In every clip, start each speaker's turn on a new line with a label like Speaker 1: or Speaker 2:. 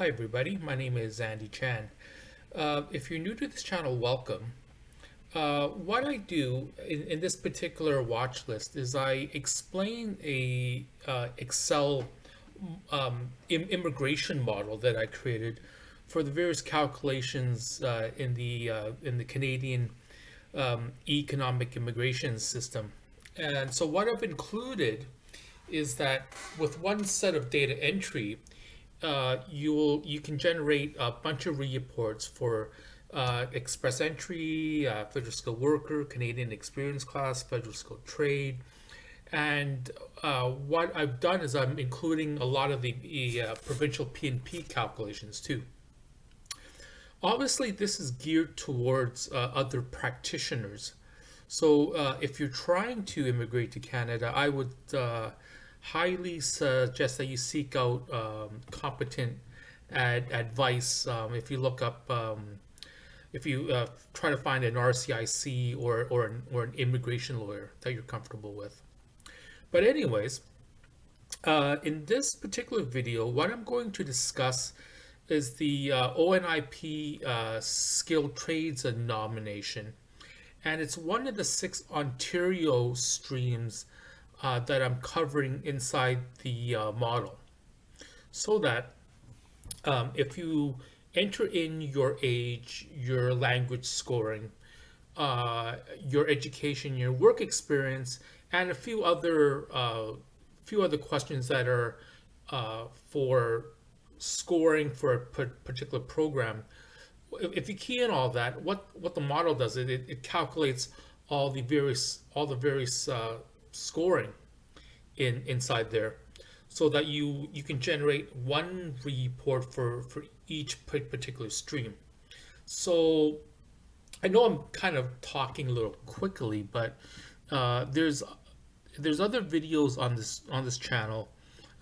Speaker 1: Hi everybody, my name is Andy Chan. If you're new to this channel, welcome. What I do in this particular watch list is I explain a Excel immigration model that I created for the various calculations in the Canadian economic immigration system. And so what I've included is that with one set of data entry, you can generate a bunch of reports for express entry, federal skilled worker, Canadian experience class, federal skilled trade, and what I've done is I'm including a lot of the provincial PNP calculations too. Obviously, this is geared towards other practitioners. So, if you're trying to immigrate to Canada, I would highly suggest that you seek out competent advice. If you look up, if you try to find an RCIC or an immigration lawyer that you're comfortable with. But anyways, in this particular video, what I'm going to discuss is the ONIP skilled trades nomination. And it's one of the 6 Ontario streams that I'm covering inside the model. So that if you enter in your age, your language scoring, your education, your work experience, and a few other questions that are for scoring for a particular program. If you key in all that, what the model does, it calculates all the various scoring inside there, so that you can generate one report for each particular stream. So I know I'm kind of talking a little quickly, but there's other videos on this channel.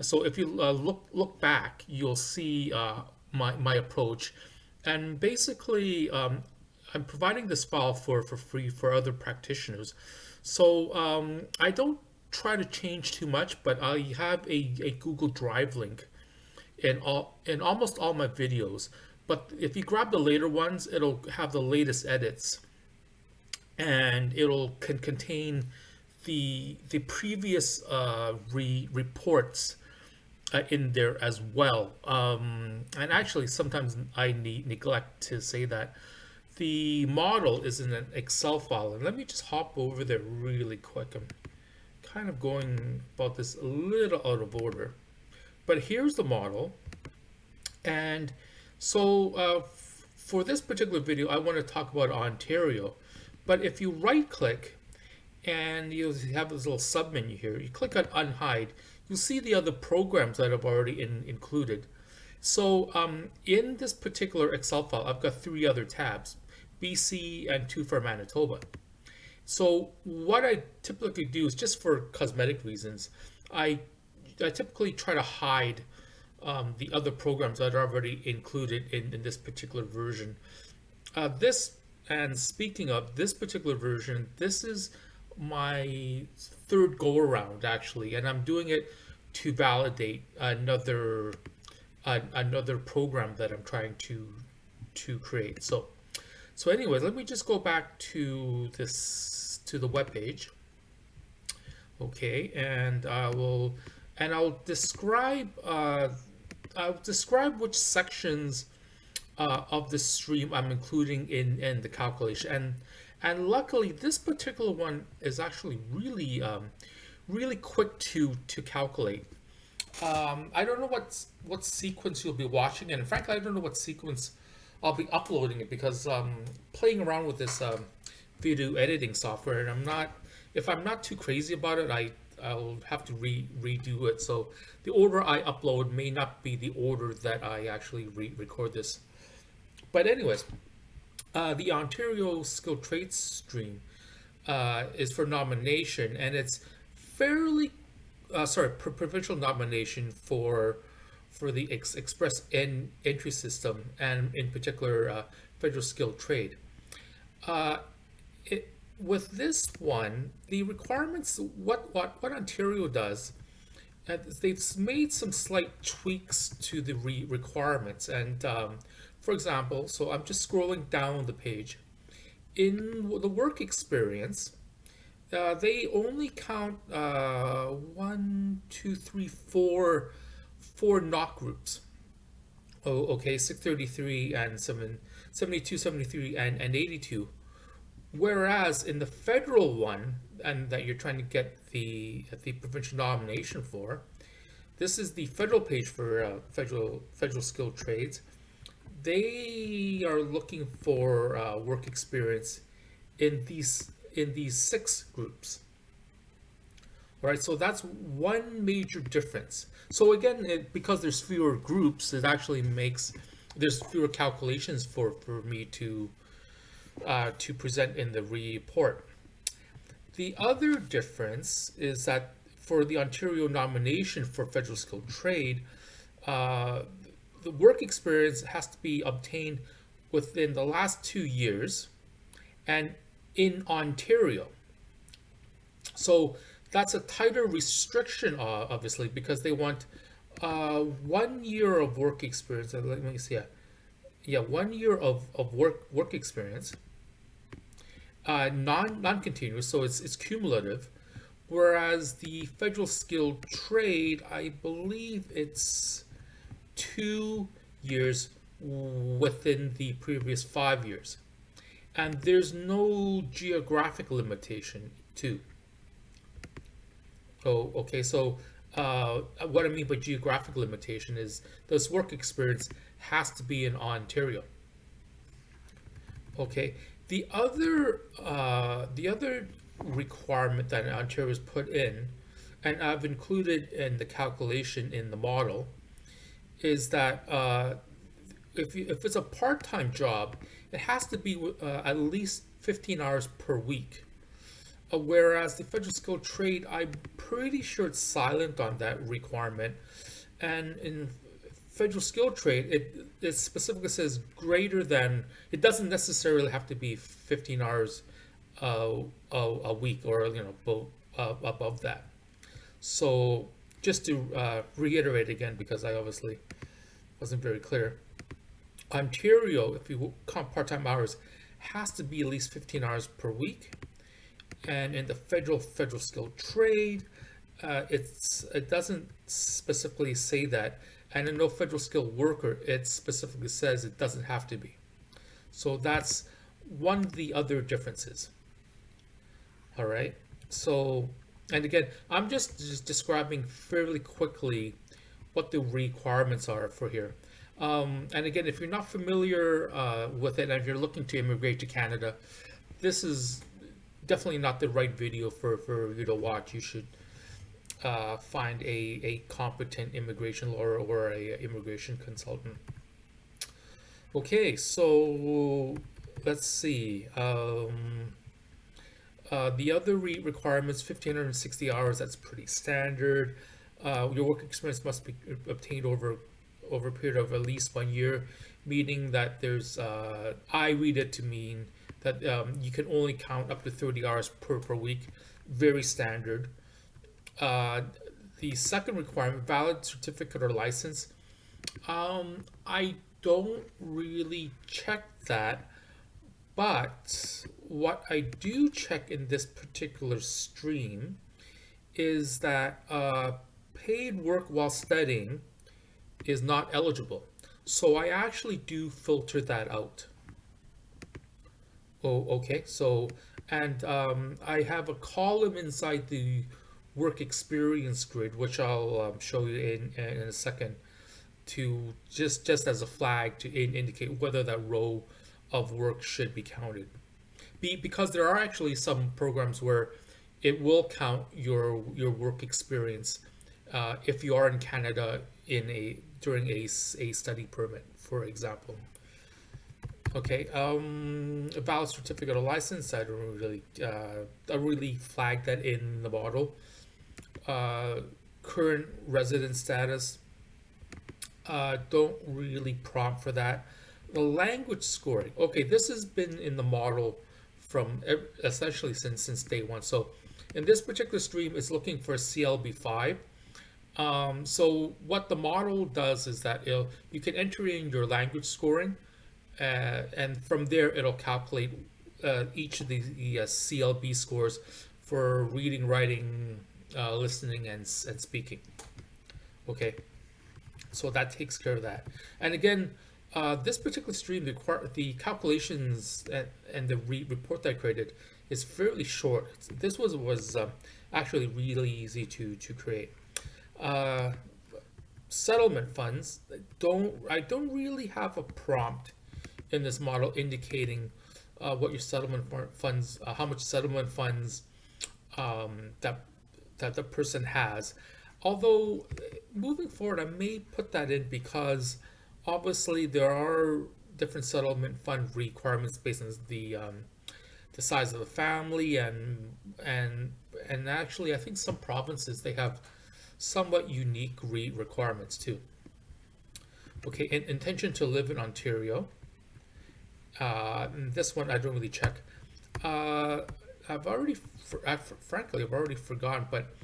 Speaker 1: So if you look back, you'll see my approach, and basically I'm providing this file for free for other practitioners. So I don't try to change too much, but I have a Google Drive link in almost all my videos. But if you grab the later ones, it'll have the latest edits, and it'll contain the previous reports in there as well. And actually, sometimes I neglect to say that the model is in an Excel file. And let me just hop over there really quick. I'm kind of going about this a little out of order. But here's the model. And so for this particular video, I want to talk about Ontario. But if you right click and you have this little sub menu here, you click on unhide, you'll see the other programs that I've already included. So in this particular Excel file, I've got 3 other tabs, BC and 2 for Manitoba. So what I typically do is, just for cosmetic reasons, I typically try to hide the other programs that are already included in this particular version. And speaking of this particular version, this is my 3rd go around actually, and I'm doing it to validate another program that I'm trying to create. So anyways, let me just go back to the web page. Okay, and I'll describe which sections of the stream I'm including in the calculation. And luckily, this particular one is actually really quick to calculate. I don't know what sequence you'll be watching, and frankly, I don't know what sequence I'll be uploading it, because playing around with this video editing software, and if I'm not too crazy about it, I'll have to redo it. So the order I upload may not be the order that I actually record this. But anyways, the Ontario skilled trades stream is for nomination, and it's fairly provincial nomination for the express entry system, and in particular federal skilled trade. With this one, the requirements, what Ontario does they've made some slight tweaks to the requirements. And for example, so I'm just scrolling down the page. In the work experience, they only count one, two, three, four knock groups. Oh, okay, 633 and 72, 73, and 82. Whereas in the federal one, and that you're trying to get the provincial nomination for, this is the federal page for federal skilled trades. They are looking for work experience in these six groups. All right, so that's one major difference. So again, because there's fewer groups, it actually makes there's fewer calculations for me to present in the report. The other difference is that for the Ontario nomination for federal skilled trade, the work experience has to be obtained within the last 2 years and in Ontario. So that's a tighter restriction, obviously, because they want 1 year of work experience. Let me see. Yeah, 1 year of work experience, non-continuous, so it's cumulative. Whereas the federal skilled trade, I believe it's 2 years within the previous 5 years. And there's no geographic limitation too. Oh, okay. So what I mean by geographic limitation is this work experience has to be in Ontario. Okay. The other requirement that Ontario has put in, and I've included in the calculation in the model, is that if it's a part-time job, it has to be at least 15 hours per week. Whereas the federal skilled trade, I'm pretty sure it's silent on that requirement. And in federal skilled trade, it specifically says greater than, it doesn't necessarily have to be 15 hours a week, or above that. So just to reiterate again, because I obviously wasn't very clear, Ontario, if you count part-time hours, has to be at least 15 hours per week. And in the federal skilled trade, it doesn't specifically say that. And in no federal skilled worker, it specifically says it doesn't have to be. So that's one of the other differences. All right. So, and again, I'm just describing fairly quickly what the requirements are for here. And again, if you're not familiar with it and you're looking to immigrate to Canada, this is definitely not the right video for you to watch. You should find a competent immigration lawyer or a immigration consultant. Okay, so let's see. The other requirements, 1,560 hours, that's pretty standard. Your work experience must be obtained over a period of at least 1 year, meaning that there's, I read it to mean that you can only count up to 30 hours per week, very standard. The second requirement, valid certificate or license. I don't really check that, but what I do check in this particular stream is that paid work while studying is not eligible. So I actually do filter that out. Oh, okay. So, and I have a column inside the work experience grid, which I'll show you in a second, to just as a flag to indicate whether that row of work should be counted. Because there are actually some programs where it will count your work experience if you are in Canada during a study permit, for example. Okay, a valid certificate or license, I don't really flag that in the model. Current resident status, don't really prompt for that. The language scoring, okay, this has been in the model from essentially since day one. So in this particular stream, it's looking for CLB5. So what the model does is that you can enter in your language scoring, and from there it'll calculate each of the CLB scores for reading, writing, listening, and speaking. Okay, so that takes care of that. And again, this particular stream, the calculations and the report that I created is fairly short. This was actually really easy to create. Uh, Settlement funds, I don't really have a prompt in this model indicating what your settlement funds, how much settlement funds that the person has. Although moving forward, I may put that in because obviously there are different settlement fund requirements based on the size of the family and and actually I think some provinces they have somewhat unique requirements too. Okay, intention to live in Ontario. This one I don't really check. Uh, frankly, I've already forgotten, but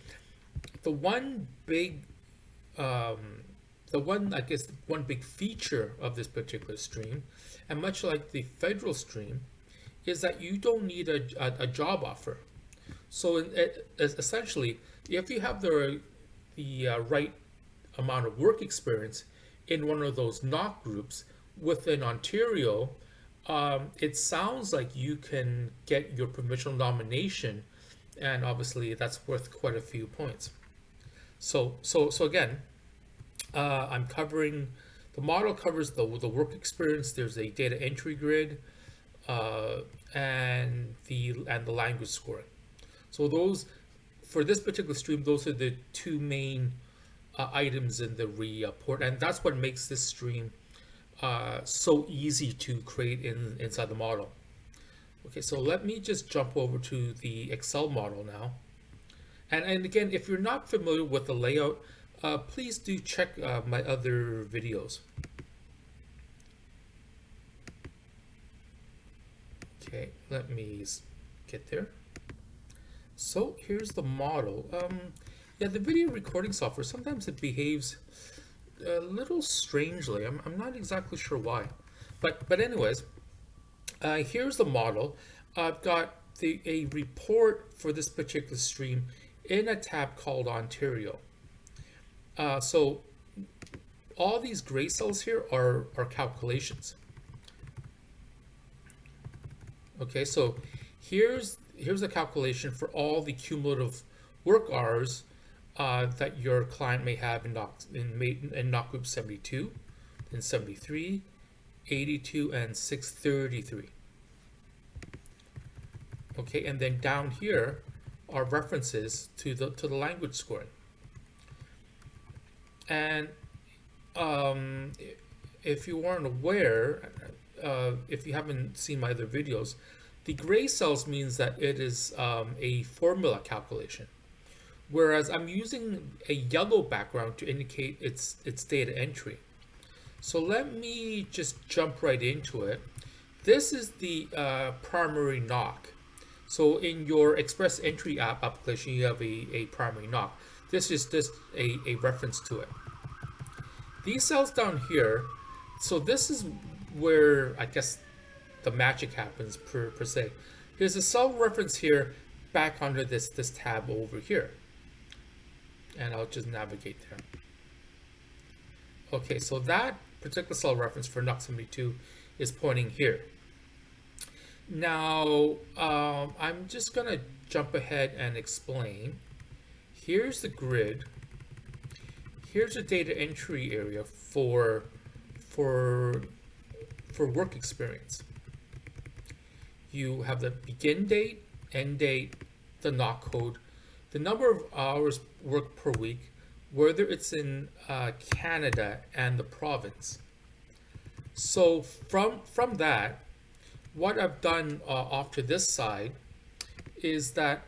Speaker 1: the one big, I guess, one big feature of this particular stream, and much like the federal stream, is that you don't need a job offer. So essentially, if you have the right amount of work experience in one of those knock groups within Ontario, it sounds like you can get your provincial nomination, and obviously that's worth quite a few points. So again, I'm covering the model covers the work experience. There's a data entry grid, uh, and the language scoring. So those for this particular stream, those are the two main items in the report, and that's what makes this stream so easy to create inside the model. Okay, so let me just jump over to the Excel model now. And again, if you're not familiar with the layout, please do check my other videos. Okay, let me get there. So here's the model. Yeah, the video recording software, sometimes it behaves a little strangely. I'm not exactly sure why. But anyways, here's the model. I've got a report for this particular stream in a tab called Ontario. So all these gray cells here are calculations. Okay, so here's a calculation for all the cumulative work hours that your client may have in knock group 72, and 73, 82, and 633. Okay, and then down here are references to the language scoring. And if you weren't aware, if you haven't seen my other videos, the gray cells means that it is a formula calculation, whereas I'm using a yellow background to indicate its data entry. So let me just jump right into it. This is the primary knock. So in your express entry application, you have a primary knock. This is just a reference to it. These cells down here, so this is where I guess the magic happens per se. Here's a cell reference here back under this tab over here. And I'll just navigate there. Okay, so that particular cell reference for NUC 72 is pointing here. Now, I'm just gonna jump ahead and explain. Here's the grid. Here's a data entry area for work experience. You have the begin date, end date, the knock code, the number of hours worked per week, whether it's in Canada and the province. So from that, what I've done off to this side is that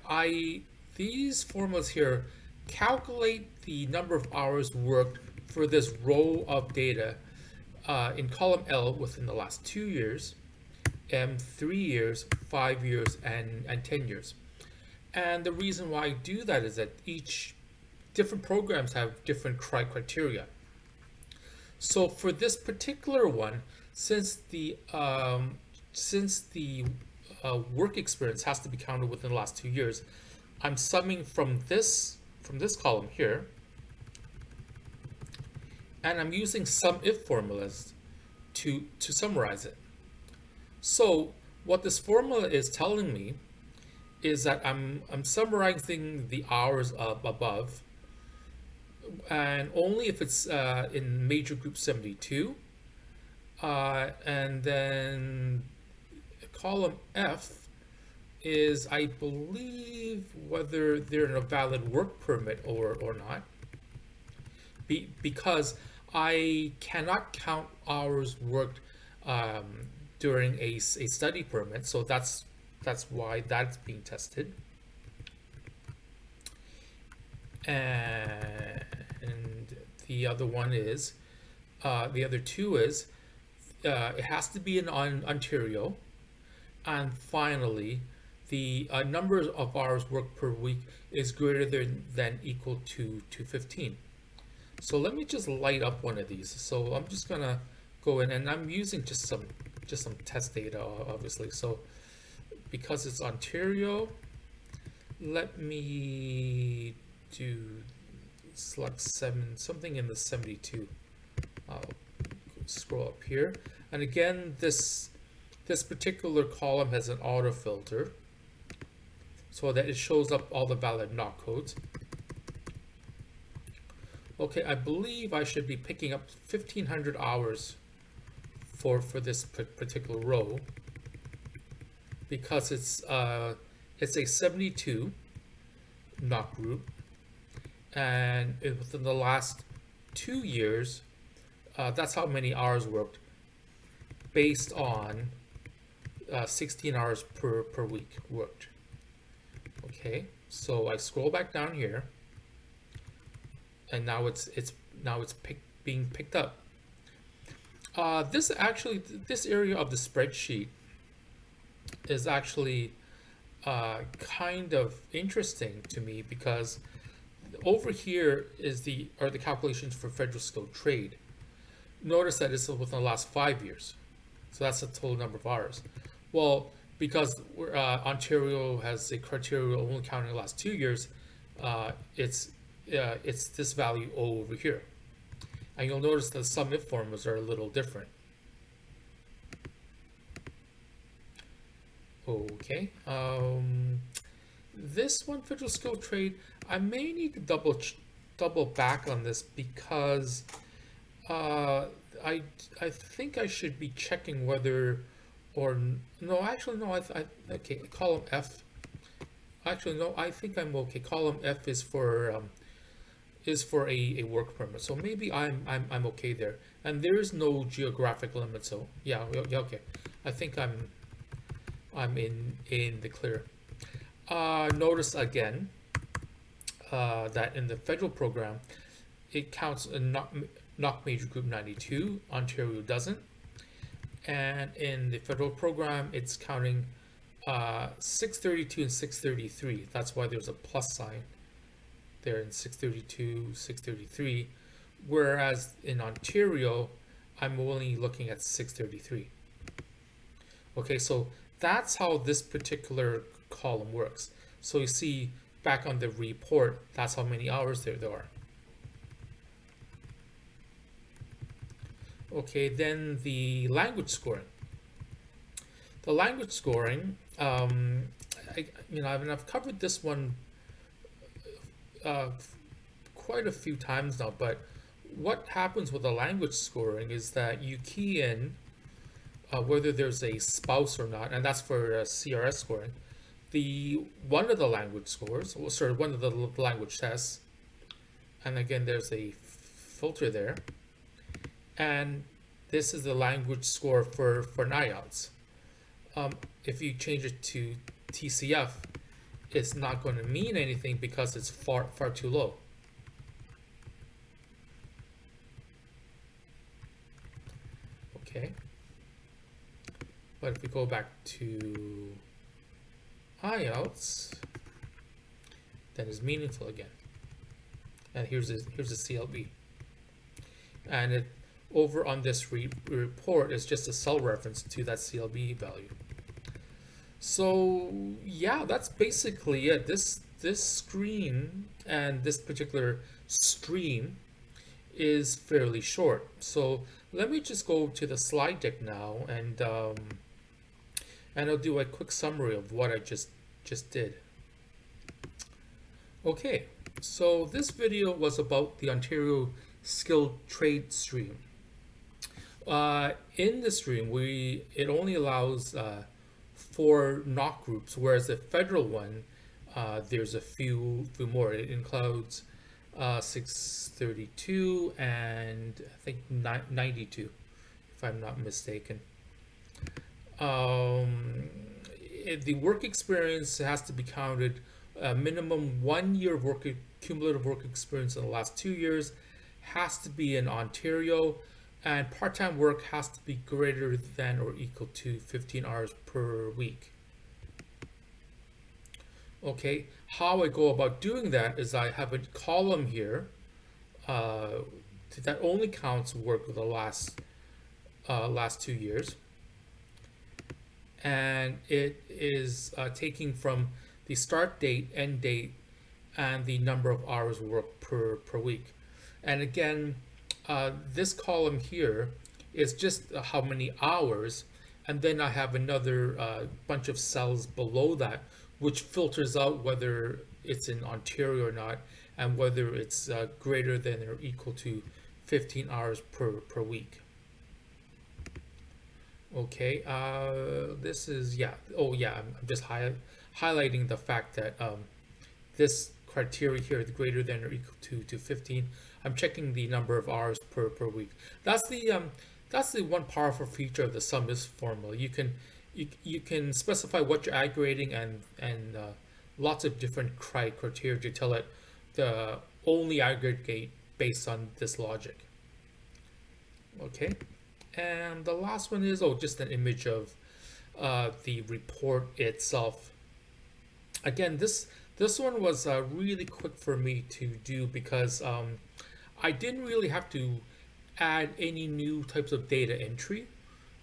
Speaker 1: these formulas here calculate the number of hours worked for this row of data in column L within the last 2 years, M 3 years, 5 years, and 10 years. And the reason why I do that is that different programs have different criteria. So for this particular one, since the work experience has to be counted within the last 2 years, I'm summing from this column here, and I'm using sum if formulas to summarize it. So what this formula is telling me is that I'm summarizing the hours up above, and only if it's in major group 72, and then column F is, I believe, whether they're in a valid work permit or not, because I cannot count hours worked during a study permit, so that's why that's being tested. And the other one is, the other two is, it has to be in Ontario, and finally, the number of hours worked per week is greater than equal to 15. So let me just light up one of these. So I'm just gonna go in, and I'm using just some test data, obviously. So because it's Ontario, let me select something in the 72. I'll scroll up here, and again, this particular column has an auto filter so that it shows up all the valid knock codes. Okay, I believe I should be picking up 1,500 hours for this particular row, because it's a 72 knock group, and within the last 2 years, that's how many hours worked based on 16 hours per week worked. Okay, so I scroll back down here, and now it's being picked up. This area of the spreadsheet is actually kind of interesting to me, because over here are the calculations for federal skilled trade. Notice that it's within the last 5 years, so that's the total number of hours. Well, because Ontario has a criteria only counting the last 2 years, it's this value over here, and you'll notice the sum if formulas are a little different. Okay, this one, federal skilled trade, I may need to double back on this, because I think I should be checking whether, or no, actually no, okay, column F. Actually no, I think I'm okay. Column F is for a work permit, so maybe I'm okay there, and there is no geographic limit, so yeah, okay. I think I'm in the clear. Notice again that in the federal program, it counts a knock major group 92. Ontario doesn't, and in the federal program, it's counting 632 and 633. That's why there's a plus sign there in 632, 633, whereas in Ontario, I'm only looking at 633. Okay, so that's how this particular column works. So you see back on the report, that's how many hours there are. Okay, then the language scoring. The language scoring, I've covered this one quite a few times now, but what happens with the language scoring is that you key in whether there's a spouse or not, and that's for CRS scoring. One of the language scores, one of the language tests, and again there's a filter there, and this is the language score for NIELTS. If you change it to TCF, it's not going to mean anything because it's far too low. Okay. But if we go back to IELTS, then it's meaningful again. And here's a CLB. And it over on this report is just a cell reference to that CLB value. So yeah, that's basically it. This screen and this particular stream is fairly short. So let me just go to the slide deck now, and I'll do a quick summary of what I just did. Okay, so this video was about the Ontario Skilled Trade Stream. In the stream, it only allows 4 knock groups, whereas the federal one, there's a few more. It includes 632 and I think 92, if I'm not mistaken. The work experience has to be counted. Minimum 1 year cumulative work experience in the last 2 years has to be in Ontario, and part-time work has to be greater than or equal to 15 hours per week. Okay, how I go about doing that is I have a column here that only counts work of the last 2 years, and it is taking from the start date, end date, and the number of hours worked per week. And again, this column here is just how many hours, and then I have another bunch of cells below that, which filters out whether it's in Ontario or not, and whether it's greater than or equal to 15 hours per week. Okay, this is, yeah, oh yeah, I'm just highlighting the fact that this criteria here, the greater than or equal to 15, I'm checking the number of hours per week. That's the one powerful feature of the SUMIS formula. You can specify what you're aggregating and lots of different criteria to tell it the only aggregate based on this logic. Okay, and the last one is just an image of the report itself. Again, this one was really quick for me to do because I didn't really have to add any new types of data entry.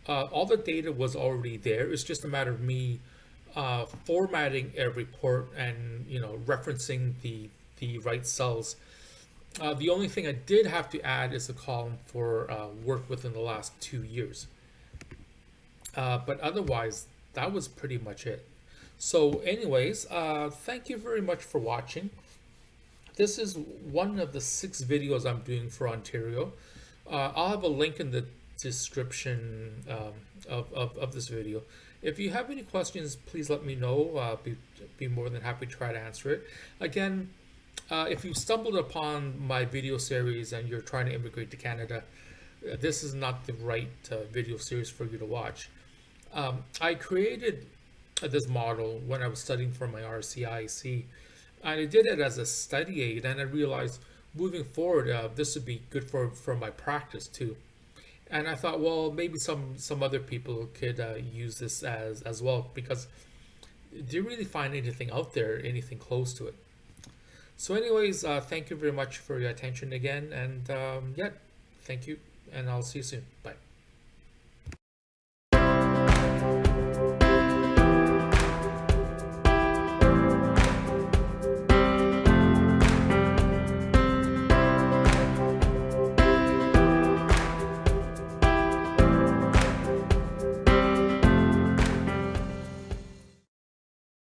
Speaker 1: All the data was already there. It's just a matter of me formatting a report and referencing the right cells. The only thing I did have to add is a column for work within the last 2 years. But otherwise, that was pretty much it. So anyways, thank you very much for watching. This is one of the 6 videos I'm doing for Ontario. I'll have a link in the description of this video. If you have any questions, please let me know. I'll be more than happy to try to answer it. Again, if you stumbled upon my video series and you're trying to immigrate to Canada, this is not the right video series for you to watch. I created this model when I was studying for my RCIC, and I did it as a study aid, and I realized moving forward this would be good for my practice too. And I thought, well, maybe some other people could use this as well, because I didn't really find anything out there, anything close to it. So anyways, thank you very much for your attention again, and yeah, thank you, and I'll see you soon. Bye.